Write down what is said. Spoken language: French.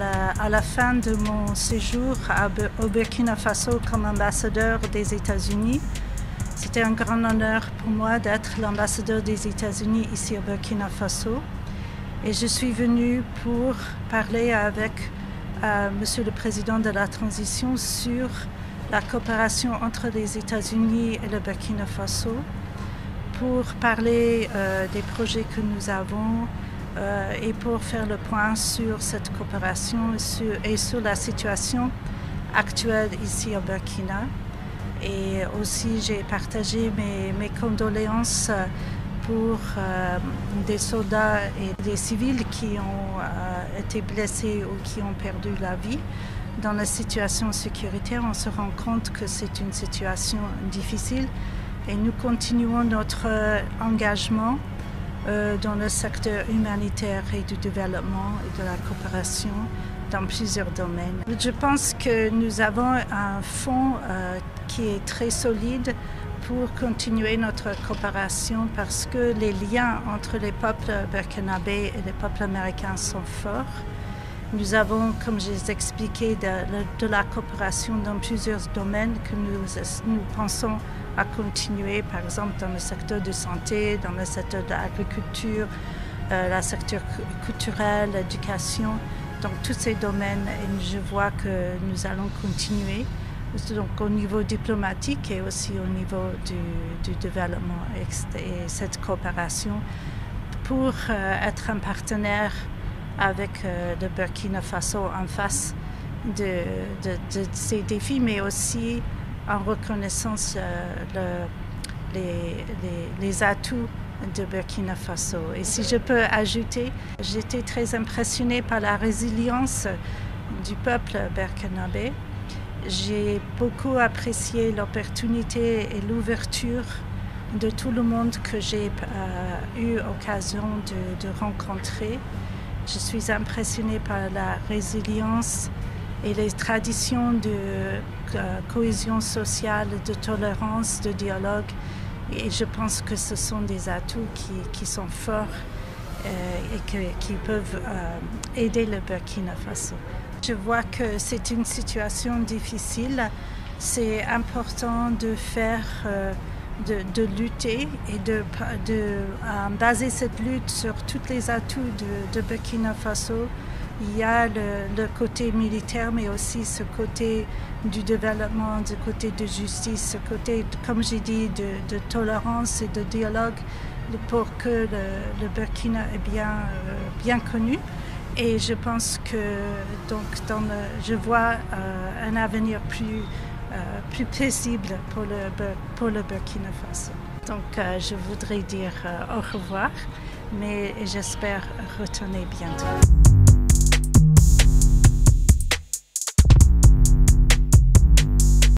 à la fin de mon séjour au Burkina Faso comme ambassadeur des États-Unis. C'était un grand honneur pour moi d'être l'ambassadeur des États-Unis ici au Burkina Faso. Et je suis venue pour parler avec Monsieur le Président de la Transition sur la coopération entre les États-Unis et le Burkina Faso, pour parler des projets que nous avons et pour faire le point sur cette coopération et sur la situation actuelle ici au Burkina. Et aussi, j'ai partagé mes condoléances pour des soldats et des civils qui ont été blessés ou qui ont perdu la vie. Dans la situation sécuritaire, on se rend compte que c'est une situation difficile et nous continuons notre engagement dans le secteur humanitaire et du développement et de la coopération dans plusieurs domaines. Je pense que nous avons un fonds qui est très solide pour continuer notre coopération parce que les liens entre les peuples burkinabés et les peuples américains sont forts. Nous avons, comme je l'ai expliqué, de la coopération dans plusieurs domaines que nous pensons à continuer, par exemple dans le secteur de santé, dans le secteur de l'agriculture, le secteur culturel, l'éducation, dans tous ces domaines. Et je vois que nous allons continuer, donc au niveau diplomatique et aussi au niveau du développement et cette coopération pour être un partenaire avec le Burkina Faso en face de ces défis, mais aussi en reconnaissance les atouts de Burkina Faso. Et si je peux ajouter, j'étais très impressionnée par la résilience du peuple burkinabé. J'ai beaucoup apprécié l'opportunité et l'ouverture de tout le monde que j'ai eu l'occasion de rencontrer. Je suis impressionnée par la résilience et les traditions de cohésion sociale, de tolérance, de dialogue. Et je pense que ce sont des atouts qui sont forts et qui peuvent aider le Burkina Faso. Je vois que c'est une situation difficile. C'est important de faire de lutter et de baser cette lutte sur tous les atouts de Burkina Faso. Il y a le côté militaire, mais aussi ce côté du développement, ce côté de justice, ce côté, comme j'ai dit, de tolérance et de dialogue pour que le Burkina est bien connu. Et je pense que donc je vois un avenir plus paisible pour le Burkina Faso. Donc je voudrais dire au revoir, mais j'espère retourner bientôt.